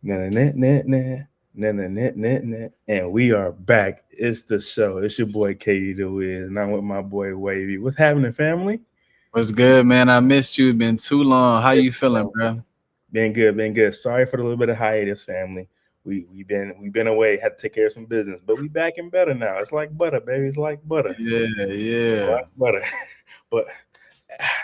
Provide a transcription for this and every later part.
Nah, nah, nah, nah, nah, nah, nah, nah, nah. And we are back. It's the show. It's your boy Katie the Wiz, and I'm with my boy Wavy. What's happening, family? What's good, man? I missed you. It's been too long. How you feeling, bro? Been good, been good. Sorry for the little bit of hiatus, family. We've been away, had to take care of some business, but we back and better now. It's like butter, baby. It's like butter. Yeah, It's yeah. like butter. But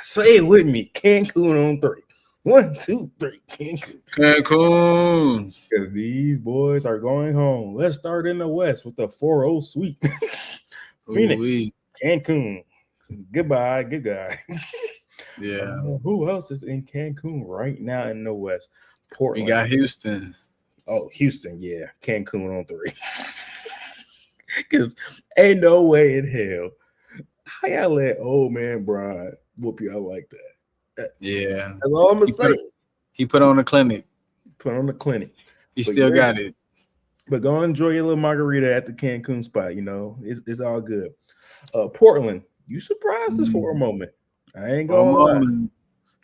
say it with me. Cancun on three. 1, 2, 3. Cancun. Cancun. Because these boys are going home. Let's start in the West with the 4-0 sweep. Phoenix, Ooh-wee. Cancun. Goodbye, good guy. Yeah. Who else is in Cancun right now in the West? We Portland. got Houston. Oh, Houston, yeah. Cancun on 3. Because ain't no way in hell how y'all let old man Brian whoop y'all like that. Yeah. That's all I'm going He to say. he put on the clinic. Put on the clinic. He But still yeah, got it. but go enjoy your little margarita at the Cancun spot. It's all good. Portland, you surprised us for a moment. I ain't For a gonna lie. moment.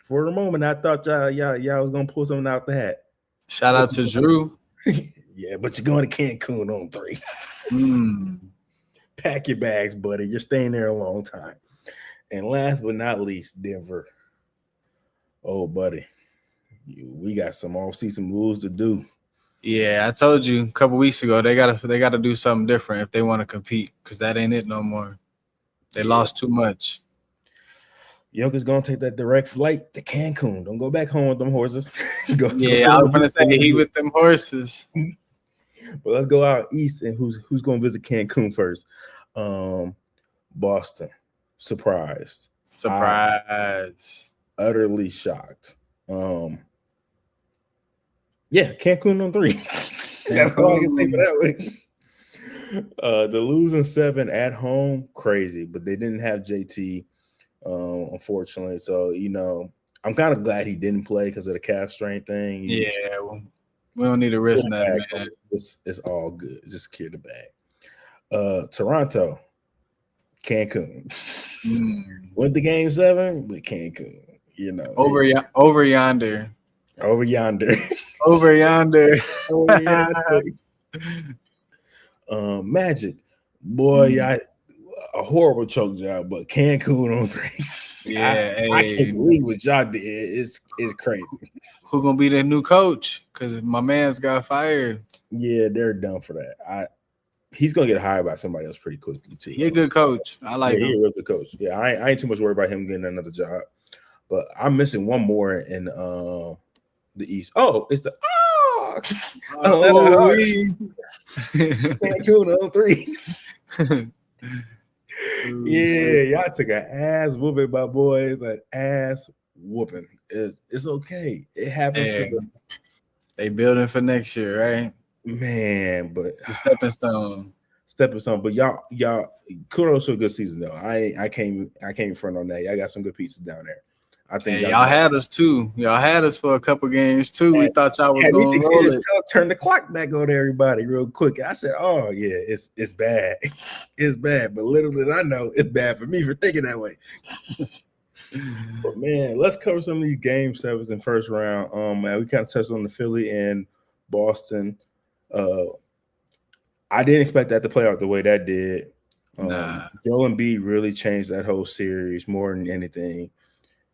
For a moment, I thought y'all was gonna pull something out the hat. Shout out to Drew. Yeah, but you're going to Cancun on 3. Mm. Pack your bags, buddy. You're staying there a long time. And last but not least, Denver. Oh, buddy, we got some off-season moves to do. Yeah, I told you a couple weeks ago they gotta do something different if they want to compete because that ain't it no more. They lost too much. Joker's gonna take that direct flight to Cancun. Don't go back home with them horses. go Yeah, I was gonna say he with them horses. But let's go out east and who's gonna visit Cancun first? Boston. Surprised. Surprise. Utterly shocked. Yeah, Cancun on 3. That's all I can say for that one. The losing 7 at home, crazy, but they didn't have JT, unfortunately. So I'm kind of glad he didn't play because of the calf strain thing. Yeah, well, we don't need to risk that, man. It's all good. Just secure the bag. Toronto, Cancun. Went to game 7, but Cancun. Over yonder. Over yonder. Over yonder. Over yonder. Magic, boy, a horrible choke job, but Cancun on 3. Yeah, I can't believe what y'all did. It's crazy. Who gonna be the new coach? Because my man's got fired. Yeah, they're done for that. He's gonna get hired by somebody else pretty quickly too. He's a good coach. I like him. He's a real good coach. Yeah, I ain't too much worried about him getting another job. But I'm missing one more in the East. Oh, it's the Cancun on 3. Yeah, y'all took an ass whooping, my boys. An ass whooping. It's okay. It happens. Hey, they building for next year, right? Man, but it's a stepping stone. But y'all, kudos to a good season though. I came in front on that. Y'all got some good pieces down there. I think y'all had us too. Y'all had us for a couple games too. We thought y'all was going to roll it. Turn the clock back on everybody real quick. I said, "Oh yeah, it's bad, it's bad." But little did I know, it's bad for me for thinking that way. But man, let's cover some of these game 7s in first round. Man, we kind of touched on the Philly and Boston. I didn't expect that to play out the way that did. Joel Embiid really changed that whole series more than anything.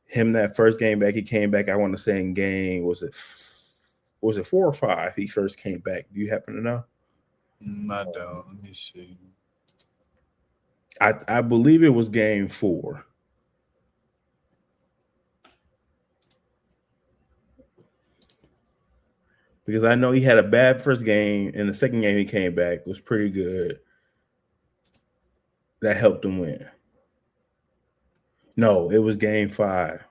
Him that first game back, he came back. I want to say in game was it 4 or 5? He first came back. Do you happen to know? I don't. Let me see. I believe it was game 4. Because I know he had a bad first game, and the second game he came back was pretty good. That helped him win. No, it was game 5.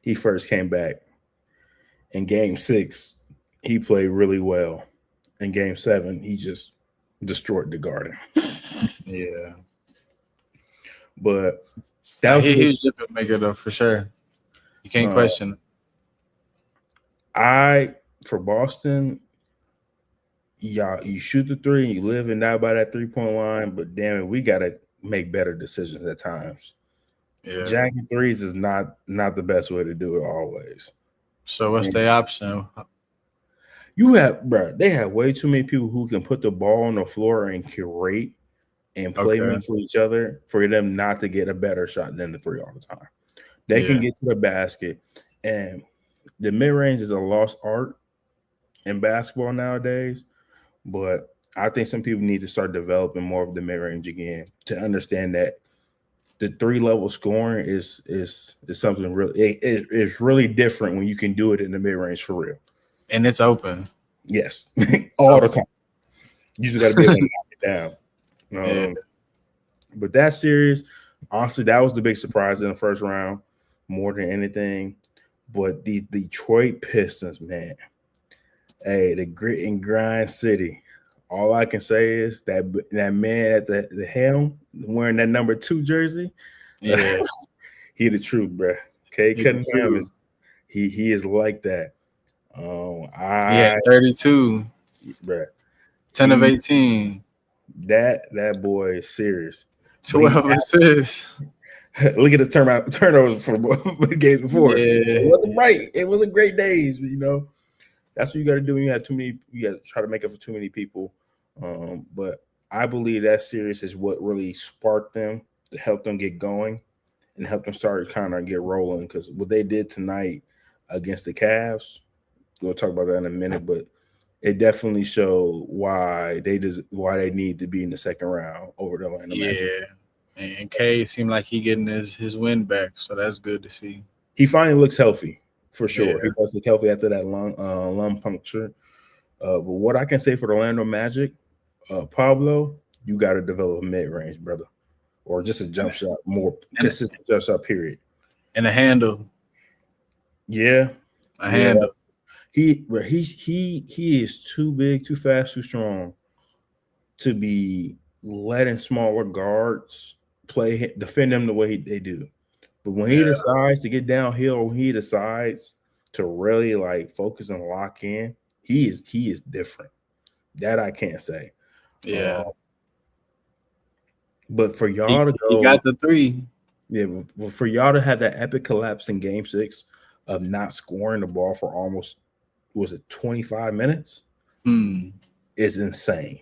He first came back. In game 6, he played really well. In game 7, he just destroyed the Garden. Yeah. But that was a huge difference maker though, for sure. You can't question it. For Boston, you shoot the 3 and you live and die by that 3-point line, but damn it, we gotta make better decisions at times. Yeah. Jacking 3s is not the best way to do it always. So what's the option? You have, bro. They have way too many people who can put the ball on the floor and curate and play Okay. make for each other for them not to get a better shot than the three all the time. They can Yeah. get to the basket, and the mid range is a lost art in basketball nowadays. But I think some people need to start developing more of the mid range again to understand that the three level scoring is something really it's really different when you can do it in the mid range for real. And it's open. Yes, all the time. You just got to be able to knock it down. Yeah. But that series, honestly, that was the big surprise in the first round, more than anything. But the Detroit Pistons, man, hey, the grit and grind city. All I can say is that man at the helm wearing that number 2 jersey, Yeah. he the truth, bro. K He the Cunningham truth. is he is like that. He had I 32, bro, 10 of 18, that boy is serious. But he 12 assists. look at the turnovers for the games before. It Yeah. wasn't right. It wasn't great days, but that's what you got to do when you have too many. You got to try to make up for too many people. But I believe that series is what really sparked them to help them get going and help them start kind of get rolling. Because what they did tonight against the Cavs, we'll talk about that in a minute, but it definitely showed why they need to be in the second round over the Atlanta Magic. Yeah. And K seemed like he getting his win back, so that's good to see. He finally looks healthy for sure. He Yeah. does look healthy after that lung puncture. But what I can say for the Orlando Magic, Pablo, you got to develop a mid range, brother, or just a jump shot, more And consistent jump shot. Period. and a handle. Yeah, A yeah. handle. He is too big, too fast, too strong to be letting smaller guards defend him the way they do. But when he Yeah. decides to get downhill, when he decides to really like focus and lock in, he is different. That I can't say. Yeah. Uh, but for He y'all to he go, got the three. yeah, but for y'all to have that epic collapse in Game 6 of not scoring the ball for almost was it 25 minutes Hmm. is insane.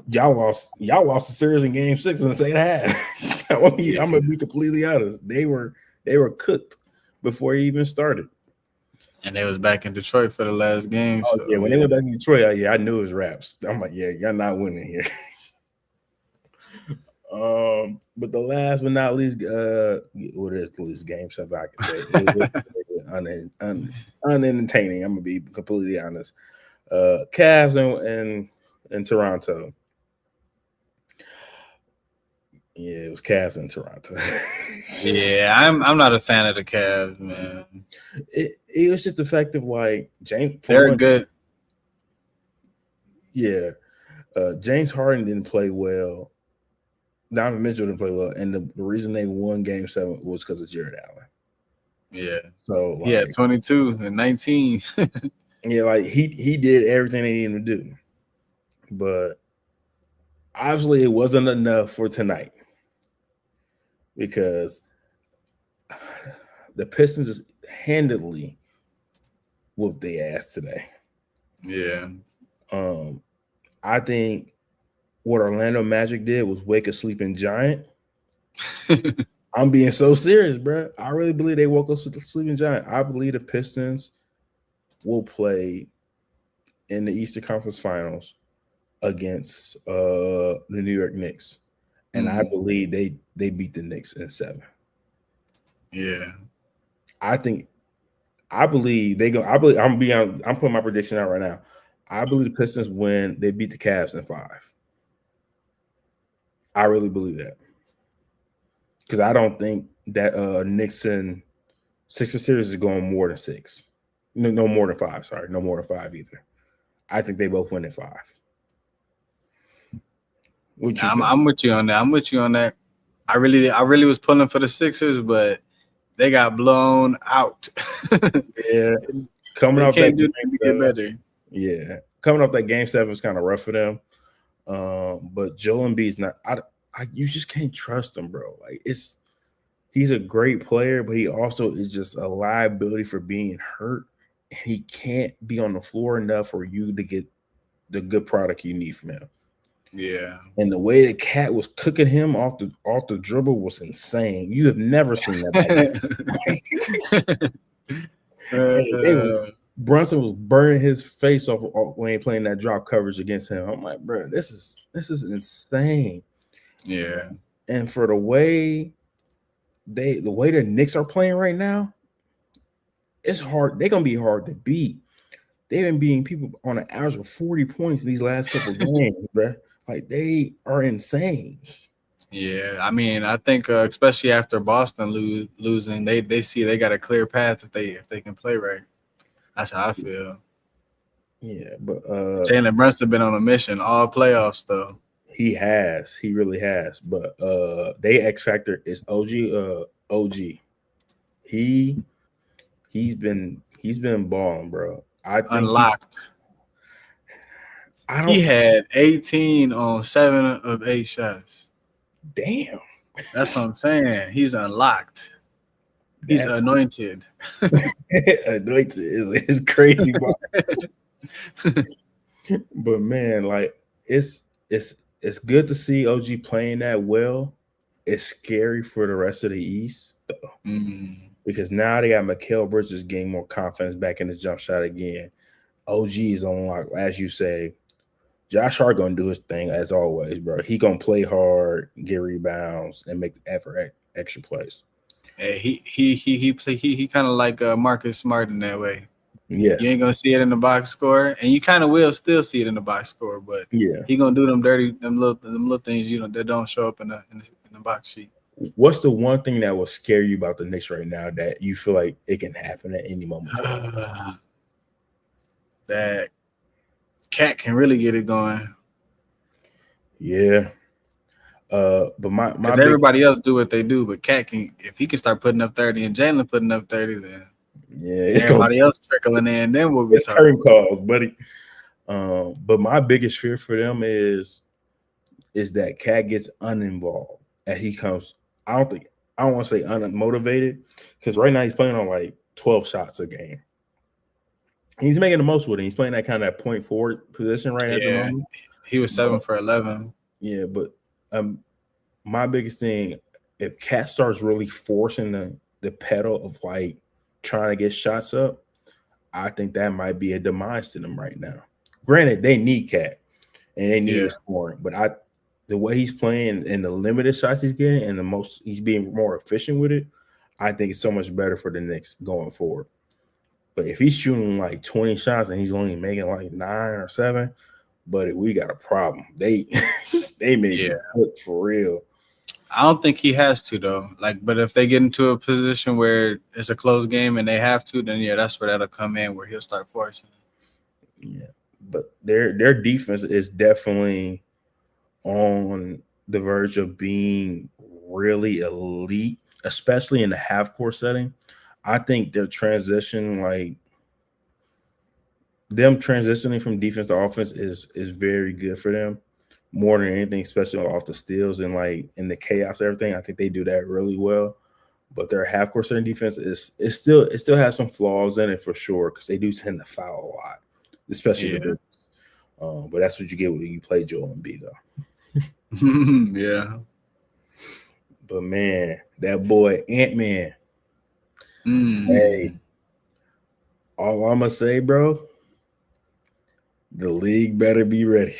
Y'all lost the series in Game 6 in the second half. I'm gonna be completely honest. They were cooked before he even started. And they was back in Detroit for the last game. Oh yeah, So when they yeah. went back to Detroit, I knew it was raps. I'm like, yeah, y'all not winning here. But the last but not least, what is the least game stuff I can say? It was unentertaining. I'm gonna be completely honest. Cavs and Toronto. Yeah, it was Cavs in Toronto. Yeah, I'm not a fan of the Cavs, man. it was just effective. Like James, for They're one, good. yeah, James Harden didn't play well. Donovan Mitchell didn't play well, and the reason they won Game 7 was because of Jared Allen. Yeah. So He had like, 22 and 19. yeah, like he did everything they needed to do, but obviously it wasn't enough for tonight because the Pistons just handedly whooped their ass today. Yeah. I think what Orlando Magic did was wake a sleeping giant. I'm being so serious, bro. I really believe they woke up with the sleeping giant. I believe the Pistons will play in the Eastern Conference Finals against the New York Knicks, and I believe they beat the Knicks in 7. Yeah. I believe they go. I believe I'm putting my prediction out right now. I believe the Pistons win. They beat the Cavs in 5. I really believe that because I don't think that Knicks and Sixers series is going more than 6. No more than 5. Sorry, no more than 5 either. I think they both win at 5. What you think? I'm with you on that. I'm with you on that. I really was pulling for the Sixers, but they got blown out. Yeah, coming They off that can't do game nothing to get 7. better. Yeah, coming off that Game 7 was kind of rough for them. But Joel Embiid's not. You just can't trust him, bro. Like he's a great player, but he also is just a liability for being hurt and he can't be on the floor enough for you to get the good product you need from him. Yeah. And the way the cat was cooking him off the dribble was insane. You have never seen that back. Hey, Brunson was burning his face off when he playing that drop coverage against him. I'm like, bro, this is insane. Yeah. And for the way the Knicks are playing right now, it's hard. They're gonna be hard to beat. They've been beating people on an average of 40 points in these last couple of games, bro. Like they are insane. Yeah, I mean, I think especially after Boston losing, they see they got a clear path if they can play right. That's how I feel. Yeah, but Jalen Brunson been on a mission all playoffs though. he really has. But they X factor is OG. He's been balling, bro. I think Unlocked. I He don't had 18 on 7 of 8 shots. damn. That's what I'm saying. He's unlocked. He's That's anointed. anointed is crazy, but man, like it's good to see OG playing that well. It's scary for the rest of the East though, because now they got Mikal Bridges getting more confidence back in his jump shot again. OG is on lock, as you say. Josh Hart gonna do his thing as always, bro. He gonna play hard, get rebounds, and make the effort extra plays. Hey, he kind of like Marcus Smart in that way. Yeah, You ain't gonna see it in the box score, and you kind of will still see it in the box score, but yeah. he gonna do them dirty, them little things that don't show up in the box sheet. What's the one thing that will scare you about the Knicks right now that you feel like it can happen at any moment? That Cat can really get it going. Yeah. But my because everybody else do what they do, but Cat can, if he can start putting up 30 and Jalen putting up 30, then it's everybody else trickling in. Then we'll be it's curtain calls, buddy. But my biggest fear for them is that Cat gets uninvolved as he comes. I don't want to say unmotivated because right now he's playing on like 12 shots a game. He's making the most with it. He's playing that kind of point forward position right at the moment. He was 7 for 11. Yeah, but my biggest thing, if Cat starts really forcing the pedal of like trying to get shots up, I think that might be a demise to them right now. Granted, they need Cat and they need his scoring, but the way he's playing and the limited shots he's getting and he's being more efficient with it, I think it's so much better for the Knicks going forward. But if he's shooting like 20 shots and he's only making like 9 or 7, but we got a problem. They may be cooked for real. I don't think he has to though. But if they get into a position where it's a close game and they have to, then that's where that'll come in, where he'll start forcing. Yeah, but their defense is definitely on the verge of being really elite, especially in the half court setting. I think their transition, like them transitioning from defense to offense, is very good for them. More than anything, especially off the steals and like in the chaos, everything. I think they do that really well. But their half court setting defense it still has some flaws in it for sure because they do tend to foul a lot, especially the bigs. But that's what you get when you play Joel Embiid, though. Yeah. But man, that boy Ant-Man. Hey, all I'm gonna say, bro, the league better be ready.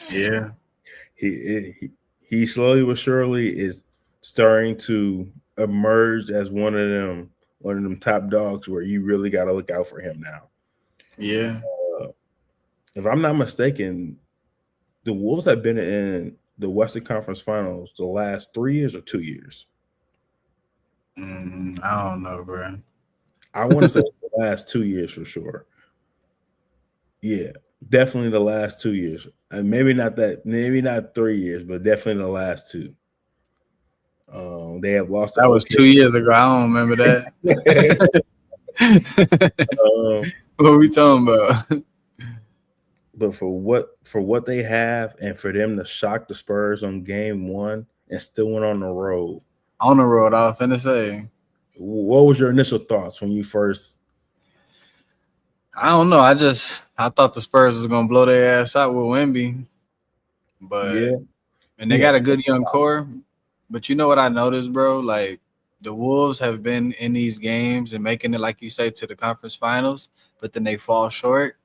Yeah. He slowly but surely is starting to emerge as one of them top dogs where you really got to look out for him now. Yeah. If I'm not mistaken, the Wolves have been in the Western Conference Finals the last 3 years or 2 years. I don't know, bro. I want to say the last 2 years for sure. Yeah, definitely the last 2 years. And maybe not 3 years, but definitely the last 2. They have lost. That was 2 years ago. I don't remember that. What are we talking about? But for what they have, and for them to shock the Spurs on game 1 and still went on the road. On the road, I was finna say. What was your initial thoughts when you first I don't know. I thought the Spurs was gonna blow their ass out with Wemby, but Yeah, and he they got had a good 20. young core. But you know what I noticed, bro? Like the Wolves have been in these games and making it, like you say, to the conference finals, but then they fall short.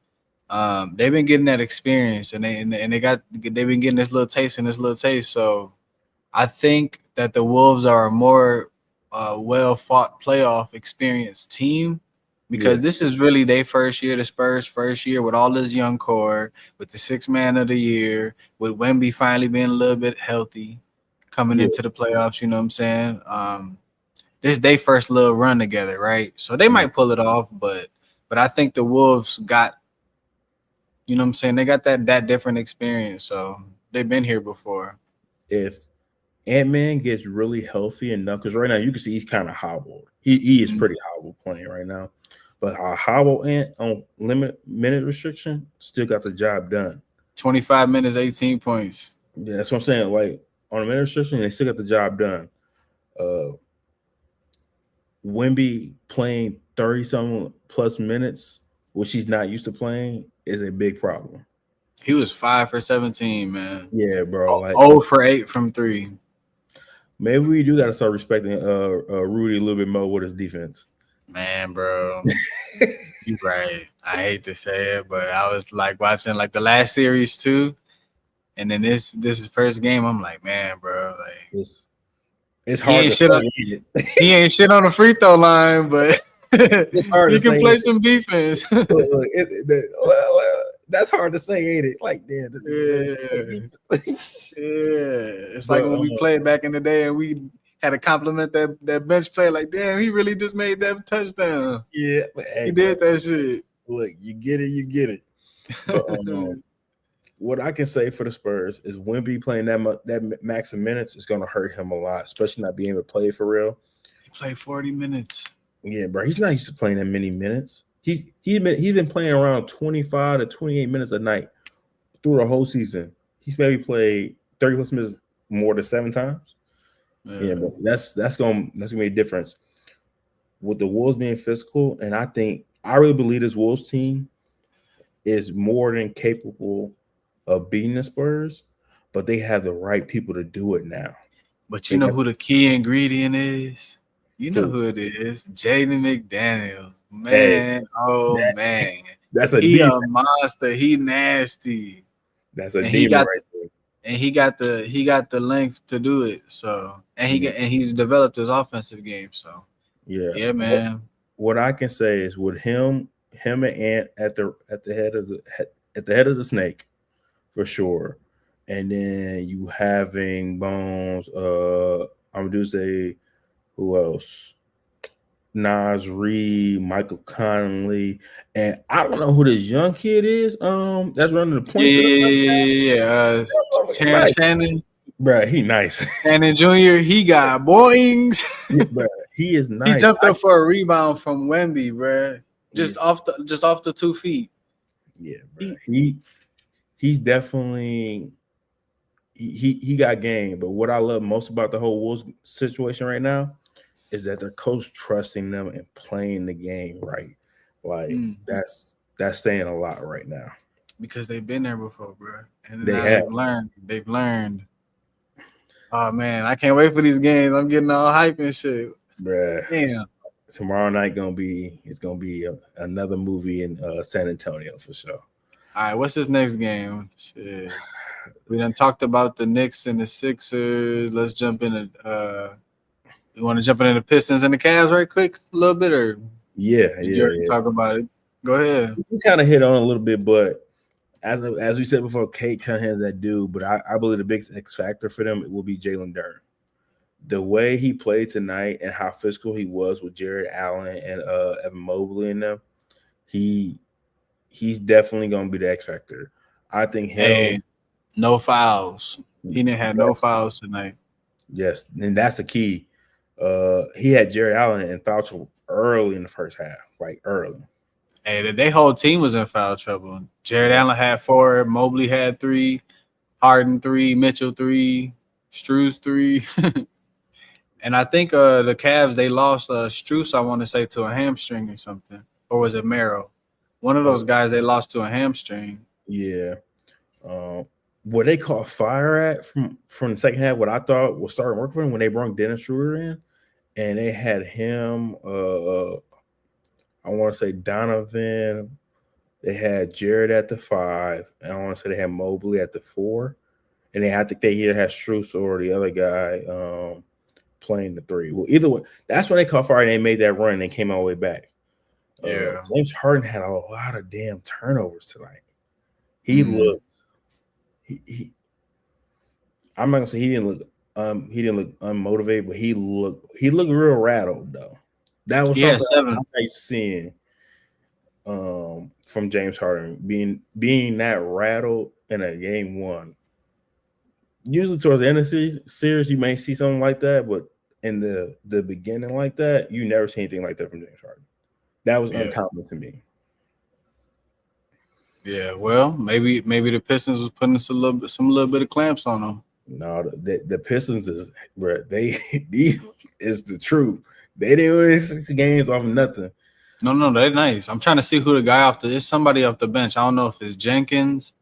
They've been getting that experience, they've been getting this little taste and this little taste. So I think that the Wolves are a more well fought playoff experienced team Yeah, because this is really their first year, the Spurs' first year with all this young core, with the sixth man of the year, with Wemby finally being a little bit healthy coming yeah, into the playoffs. You know what I'm saying? This is their first little run together, right? So they yeah. might pull it off, but I think the Wolves got, you know what I'm saying, they got that different experience. So they've been here before. If Ant-Man gets really healthy enough, because right now you can see he's kind of hobbled. He is Mhm. pretty hobbled playing right now. But a hobble Ant on limit minute restriction still got the job done. 25 minutes, 18 points. Yeah, that's what I'm saying. Like on a minute restriction, they still got the job done. Uh Wimby playing 30 some plus minutes, which he's not used to playing, is a big problem. He was 5 for 17, man. Yeah, bro. Like 0 for 8 from three. maybe we do got to start respecting Rudy a little bit more with his defense. Man, bro, you right. I hate to say it, but I was like watching like the last series too, and then this is first game. I'm like, man, bro, like it's it's he hard ain't to shit on say it. he ain't shit on the free throw line, but It's hard to he can say play it. some defense. Look, that's hard to say, ain't it? Like, damn, this nigga really play Yeah. defense. Yeah, it's like But when we played back in the day and we had to compliment that bench player. Like, damn, he really just made that touchdown. yeah, but He hey, bro, did that shit. look, you get it, you get it. But what I can say for the Spurs is Wemby playing that max of minutes is going to hurt him a lot, especially not being able to play for real. He played 40 minutes. Yeah, bro, he's not used to playing that many minutes. He's been playing around 25 to 28 minutes a night through the whole season. He's maybe played 30 plus minutes more than 7 times. Yeah, Yeah. but that's gonna be a difference with the Wolves being physical, and I really believe this Wolves team is more than capable of beating the Spurs, but they have the right people to do it now. But you They know got who the key ingredient is? You know who? who it is. Jaden McDaniels. Hey, Man, oh that, man. that's a He demon. a monster. He nasty. That's a And he demon got right there. he got the length to do it. So Yeah, and he's developed his offensive game. So yeah. yeah, What, man. what I can say is with him and Ant at the head of the snake for sure, and then you having Bones. I'm gonna do say who else? Nas Reed, Michael Conley, and I don't know who this young kid is. That's running the Yeah, point for them. yeah. Nice, Shannon bro. He nice. Shannon Jr. He got boings. Yeah, bro. He is He nice. jumped up for a rebound from Wemby, bro. Yeah, Just off the 2 feet. yeah, bro. He He's definitely he got game. But what I love most about the whole Wolves situation right now is that their coach trusting them and playing the game right. Like mm, that's saying a lot right now. because they've been there before, bro, and They now have, they've learned. They've learned. Oh man, I can't wait for these games. I'm getting all hype and shit. bruh. Damn. Tomorrow night gonna be another movie in San Antonio for sure. All right, what's this next game? Shit. We done talked about the Knicks and the Sixers. Let's jump into you want to jump into the Pistons and the Cavs right quick a little bit, or Yeah, did you yeah, already yeah. talk about it? Go ahead. We kind of hit on a little bit, but as we said before, Kate Cunningham's that dude. But I believe the biggest X factor for them will be Jalen Durn. The way he played tonight and how physical he was with Jared Allen and Evan Mobley in them, he he's definitely gonna be the X factor. I think him. Hey, no fouls. He didn't have no Yes, fouls tonight. yes, and that's the key. He had Jared Allen in foul trouble early in the first half, like early. Hey, their whole team was in foul trouble. Jared Yeah, Allen had 4, Mobley had 3, Harden 3, Mitchell 3, Struz 3. And I think the Cavs they lost Strus, I want to say, to a hamstring or something. Or was it Merrill? One of those guys they lost to a hamstring. Yeah. Um, where they caught fire at from the second half, what I thought was starting work for them when they brought Dennis Schroeder in, and they had him. I want to say Donovan. They had Jared at the 5, and I want to say they had Mobley at the 4, and they had to they either had Strus or the other guy playing the 3. Well, either way, that's when they caught fire and they made that run and they came all the way back. Yeah. James Harden had a lot of damn turnovers tonight. He Mm. looked he I'm not gonna say he didn't look unmotivated, but he looked real rattled though. That was Yeah, something 7. I like seeing from James Harden being that rattled in a game one. Usually towards the end of the series, you may see something like that, but in the beginning like that, you never see anything like that from James Harden. That was Yeah. uncommon to me. Yeah. Well, maybe the Pistons was putting us a little bit of clamps on them. No, the Pistons is bro, they these is the truth. They didn't win 60 games off of nothing. No, they're nice. I'm trying to see who the guy off the. It's somebody off the bench. I don't know if it's Jenkins,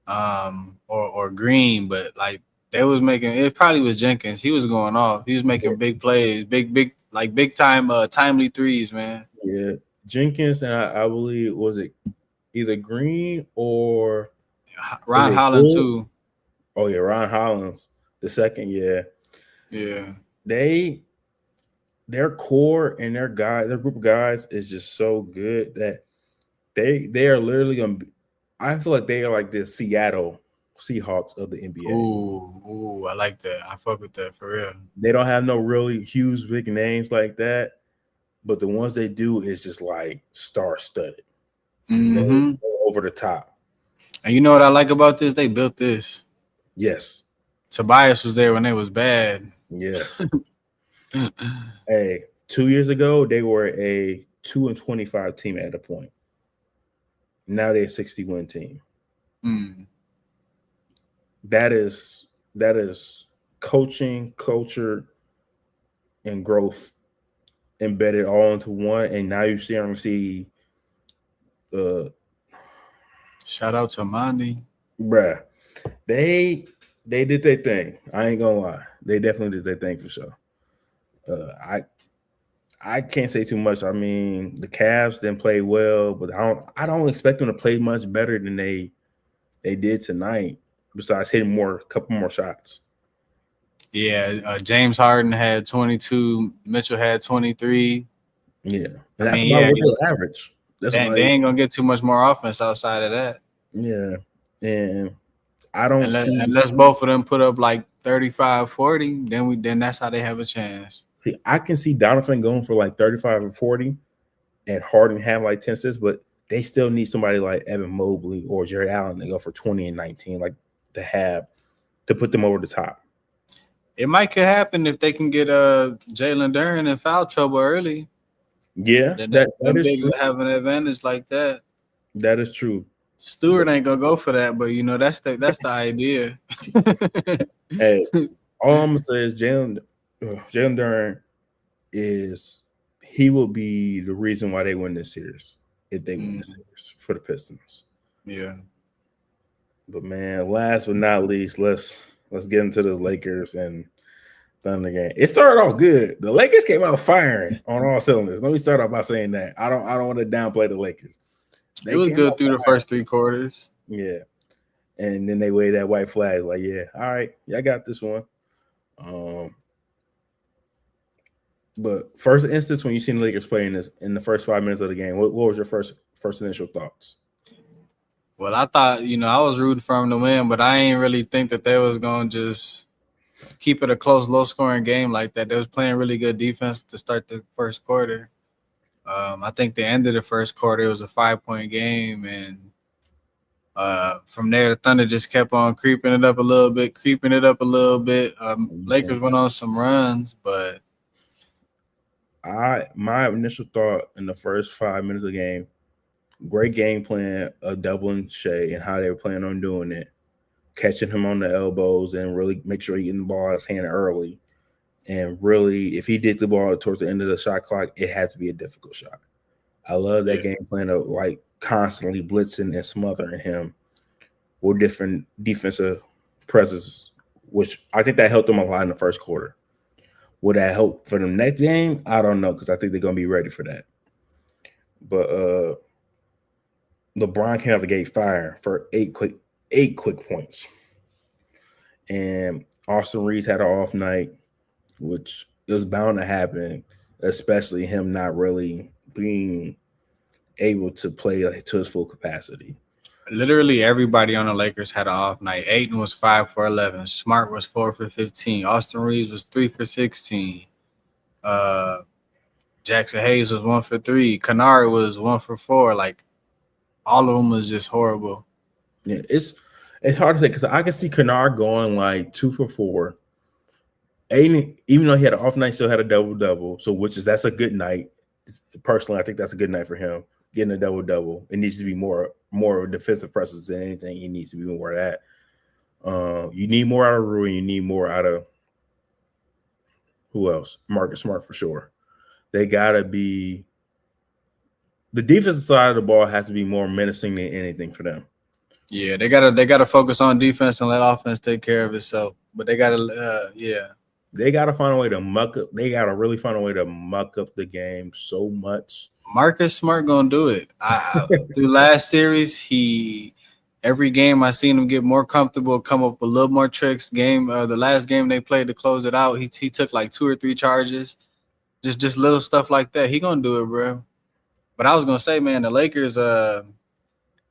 or Green, but like they was making. It probably was Jenkins. He was going off. He was Yeah, making big plays, big like big time, timely threes, man. yeah. Jenkins and I believe was it either Green or was Ron it Holland Wood? too. Oh yeah, Ron Hollins the second. Yeah, Yeah. they their core and their group of guys is just so good that they are literally gonna. I feel like they are like the Seattle Seahawks of the NBA. Ooh, I like that. I fuck with that for real. They don't have no really huge big names like that, but the ones they do is just like star studded. They Mm-hmm. go over the top. And you know what I like about this? They built this. Yes. Tobias was there when they was bad. Yeah. Hey, 2 years ago they were a 2-25 team at a point. Now they're a 60-win team. Mm. That is coaching, culture, and growth embedded all into one. And now you're starting to see uh Shout out to Monty. bruh, they did their thing. I ain't gonna lie. They definitely did their thing for sure. I can't say too much. I mean, the Cavs didn't play well, but I don't expect them to play much better than they did tonight. Besides hitting a couple more shots. Yeah, James Harden had 22. Mitchell had 23. Yeah, I and that's mean, about yeah, what they average. That's they like ain't gonna get too much more offense outside of that. yeah, and I don't see. Unless both of them put up like 35, 40, then that's how they have a chance. See, I can see Donovan going for like 35 or 40, and Harden have like 10 assists, but they still need somebody like Evan Mobley or Jared Allen to go for 20 and 19, like to put them over the top. It might could happen if they can get Jalen Duren in foul trouble early. Yeah, Then that them is bigs true. will have an advantage like that. That is true. Stewart ain't gonna go for that, but you know that's the idea. Hey, all I'm gonna say is Jalen Duren is he will be the reason why they win this series if they win this series for the Pistons. Yeah. But man, last but not least, let's get into the Lakers and Thunder game. It started off good. The Lakers came out firing on all cylinders. Let me start off by saying that I don't want to downplay the Lakers. It was good through the first 3 quarters. Yeah. And then they waved that white flag, like, yeah, all right, yeah, I got this one. But first instance when you seen the Lakers playing this in the first 5 minutes of the game, what was your first initial thoughts? Well, I thought, I was rooting for them to win, but I ain't really think that they was going to just keep it a close, low-scoring game like that. They was playing really good defense to start the first quarter. I think the end of the first quarter, it was a 5-point game, and from there, the Thunder just kept on creeping it up a little bit. Lakers went on some runs, but my initial thought in the first 5 minutes of the game, great game plan of doubling Shea and how they were planning on doing it, catching him on the elbows and really make sure he getting the ball out of his hand early. And really, if he did the ball towards the end of the shot clock, it had to be a difficult shot. I love that game plan of like constantly blitzing and smothering him with different defensive presence, which I think that helped them a lot in the first quarter. Would that help for the next game? I don't know, because I think they're gonna be ready for that. But LeBron came out the gate fire for eight quick points. And Austin Reeves had an off night, which it was bound to happen, especially him not really being able to play to his full capacity. Literally everybody on the Lakers had an off night. Aiton was 5 for 11. Smart was 4 for 15. Austin Reeves was 3 for 16. Uh, Jackson Hayes was 1 for 3. Kennard was 1 for 4. Like all of them was just horrible. Yeah, it's hard to say because I can see Kennard going like 2 for 4. Aiden, even though he had an off night, still had a double. So that's a good night. Personally, I think that's a good night for him. Getting a double. It needs to be more defensive presence than anything. He needs to be more of that. You need more out of Rui. You need more out of who else? Marcus Smart for sure. They gotta be the defensive side of the ball has to be more menacing than anything for them. Yeah, they gotta focus on defense and let offense take care of itself. But they gotta, They gotta find a way to muck up. They gotta really find a way to muck up the game so much. Marcus Smart gonna do it. Through last series, every game I seen him get more comfortable, come up with a little more tricks. The last game they played to close it out, he took like 2 or 3 charges, just little stuff like that. He gonna do it, bro. But I was gonna say, man, the Lakers,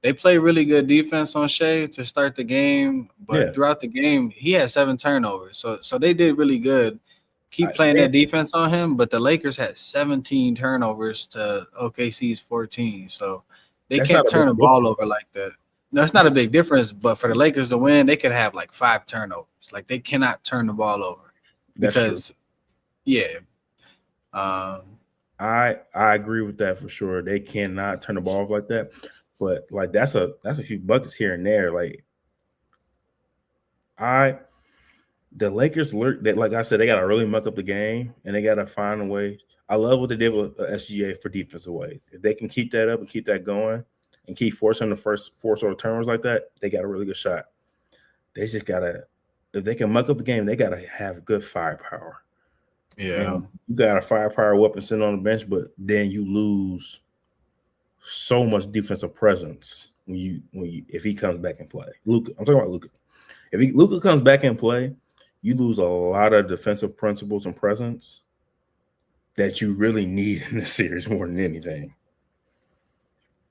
they play really good defense on Shea to start the game, but throughout the game, he had 7 turnovers. So they did really good. Keep playing that defense on him, but the Lakers had 17 turnovers to OKC's 14. So they can't turn the ball over like that. No, it's not a big difference, but for the Lakers to win, they could have like 5 turnovers. Like they cannot turn the ball over because, I agree with that for sure. They cannot turn the ball off like that. But like that's a few buckets here and there. Like the Lakers that, like I said, they gotta really muck up the game and they gotta find a way. I love what they did with SGA for defensive ways. If they can keep that up and keep that going and keep forcing the first force or turnovers like that, they got a really good shot. They just gotta, if they can muck up the game, they gotta have good firepower. Yeah, and you got a firepower weapon sitting on the bench, but then you lose so much defensive presence if he comes back and play. Luka, I'm talking about Luka. If Luka comes back and play, you lose a lot of defensive principles and presence that you really need in this series more than anything.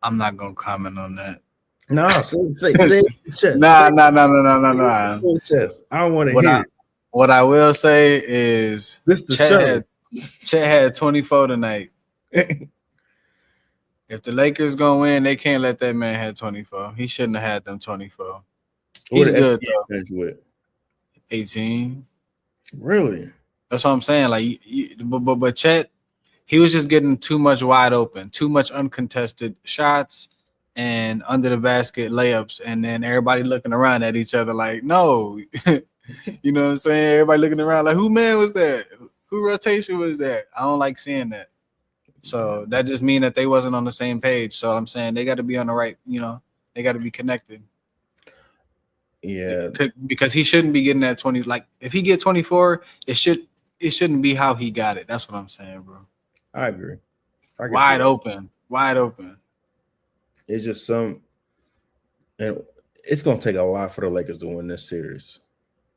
I'm not gonna comment on that. No, say chest. Nah. Chest. I don't want to hear it. What I will say is Chet had 24 tonight. If the Lakers gonna win, they can't let that man have 24. He shouldn't have had them 24. He's good though. With 18. Really? That's what I'm saying. Like, but Chet, he was just getting too much wide open, too much uncontested shots and under the basket layups, and then everybody looking around at each other like, no. You know what I'm saying? Everybody looking around like, who man was that? Who rotation was that? I don't like seeing that. So that just means that they wasn't on the same page. So I'm saying they got to be on the right, they got to be connected. Yeah. Because he shouldn't be getting that 20. Like if he get 24, it shouldn't be how he got it. That's what I'm saying, bro. I agree. Wide open. It's just and it's going to take a lot for the Lakers to win this series.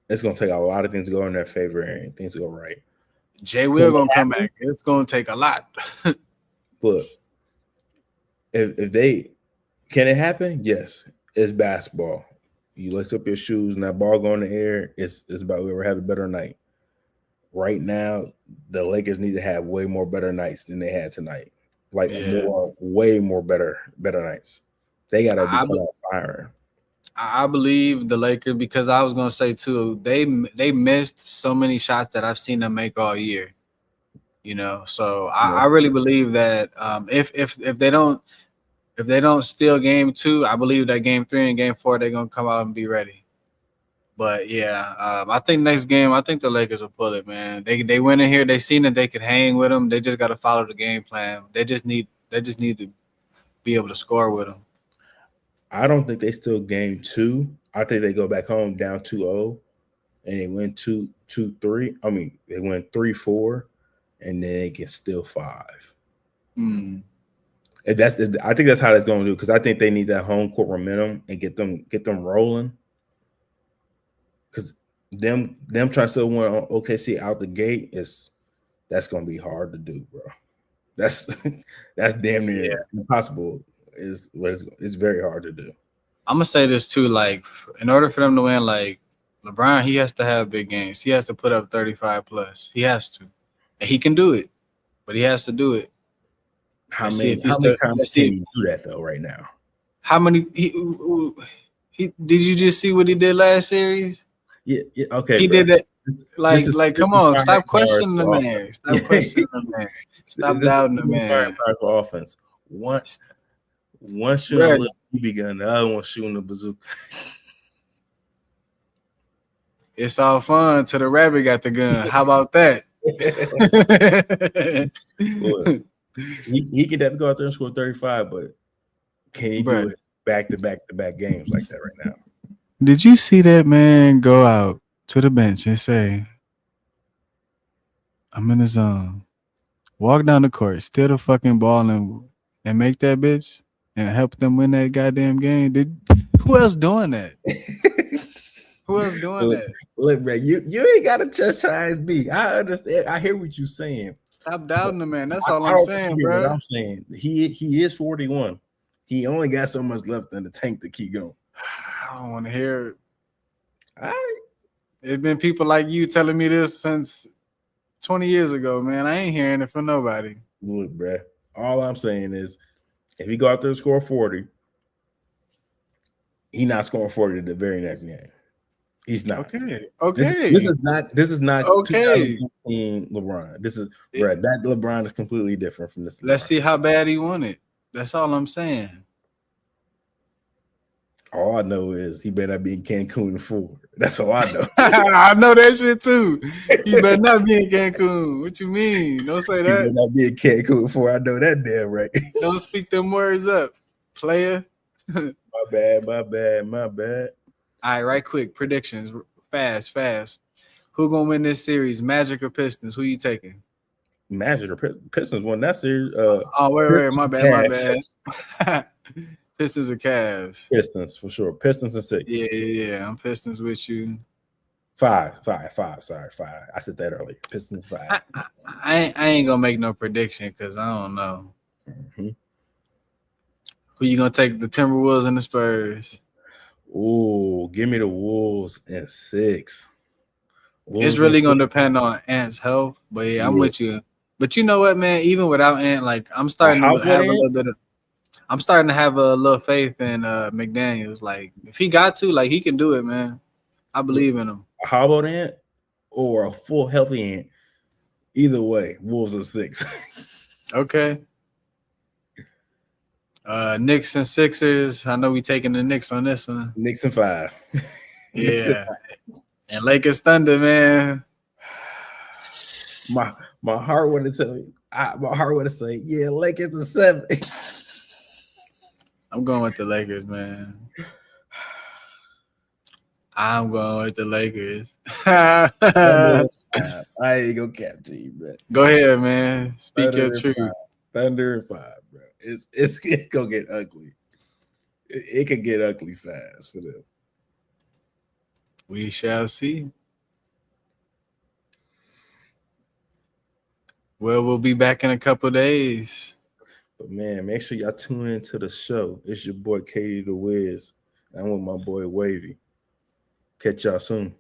It's going to take a lot of things to go in their favor and things to go right. Jay Will going to come back. It's going to take a lot. Look, if they can it happen? Yes, it's basketball. You lace up your shoes and that ball go in the air. It's about whoever had a better night. Right now, the Lakers need to have way more better nights than they had tonight. Like way more better nights. They got to be on fire. I believe the Lakers, because I was gonna say too, they missed so many shots that I've seen them make all year. So I really believe that if they don't steal game 2, I believe that game 3 and game 4 they're gonna come out and be ready. But I think next game, I think the Lakers will pull it, man. They went in here, they seen that they could hang with them. They just got to follow the game plan. They just need to be able to score with them. I don't think they still game 2. I think they go back home down 2-0 and they win 2-3. I mean, they win 3-4 and then they can steal 5. Mm. And I think that's how that's going to do because I think they need that home court momentum and get them rolling. Because them trying to still win on OKC out the gate that's going to be hard to do, bro. That's that's damn near impossible. It's very hard to do. I'm gonna say this too. Like, in order for them to win, like LeBron, he has to have big games. He has to put up 35 plus. He has to, and he can do it. But he has to do it. How Let's see many if he's how many still. times Let's can see you do that though right now? how many. He did you just see what he did last series? Yeah, okay, He bro. did that. This is Come on, stop firepower questioning the for man. Stop offense. questioning the man. This Stop is doubting the man, firepower for offense. One shooting a bro. little BB gun, the other one shooting a bazooka. It's all fun till the rabbit got the gun. How about that? Look, he can definitely go out there and score 35, but can he do Bro, it back to back games like that right now? did you see that man go out to the bench and say, I'm in the zone? Walk down the court, steal the fucking ball and make that bitch and help them win that goddamn game. Who else doing that? Who else doing look, that? look, man, you ain't gotta chastise me. I understand. I hear what you're saying. Stop doubting the man. That's I all I'm don't think saying, you hear what bro. I'm saying. He is 41. He only got so much left in the tank to keep going. I don't want to hear it. All right. It's been people like you telling me this since 20 years ago, man. I ain't hearing it from nobody. Look, bro. All I'm saying is if he go out there and score 40, he not scoring 40 the very next game. He's not. Okay. This is not Okay. 2015 LeBron. This is bro, that LeBron is completely different from this LeBron. Let's see how bad he won it. That's all I'm saying. All I know is he better not be in Cancun 4. That's all I know. I know that shit too. He better not be in Cancun. What you mean? Don't say He better that. not be in Cancun 4. I know that damn right. Don't speak them words up, player. My bad. All right, right quick. Predictions. Fast. Who gonna win this series? Magic or Pistons? Who you taking? Magic or Pistons won that series. Wait. My bad. Pistons or Cavs? Pistons for sure. Pistons and 6. Yeah. I'm Pistons with you. 5. Sorry, 5. I said that earlier. Pistons 5. I ain't gonna make no prediction because I don't know. Mm-hmm. Who you gonna take? The Timberwolves and the Spurs? Ooh, give me the Wolves and 6. It's really gonna depend on Ant's health, but yeah, I'm with you. But you know what, man? Even without Ant, like I'm starting to have a little bit of. I'm starting to have a little faith in McDaniels. Like if he got to, like he can do it, man. I believe in him. How about Ant or a full healthy Ant? Either way, Wolves and 6. Okay. Knicks and Sixers. I know we taking the Knicks on this one. Knicks and 5. Yeah. And Lakers Thunder, man. My heart wanted to tell me. My heart wanted to say, yeah, Lakers and 7. I'm going with the Lakers, man. I'm going with the Lakers. I ain't gonna cap to you, bro. Go ahead, man. Speak your truth. Thunder and 5, bro. It's gonna get ugly. It could get ugly fast for them. We shall see. Well, we'll be back in a couple of days. But man, make sure y'all tune into the show. It's your boy Katie the Wiz. I'm with my boy Wavy. Catch y'all soon.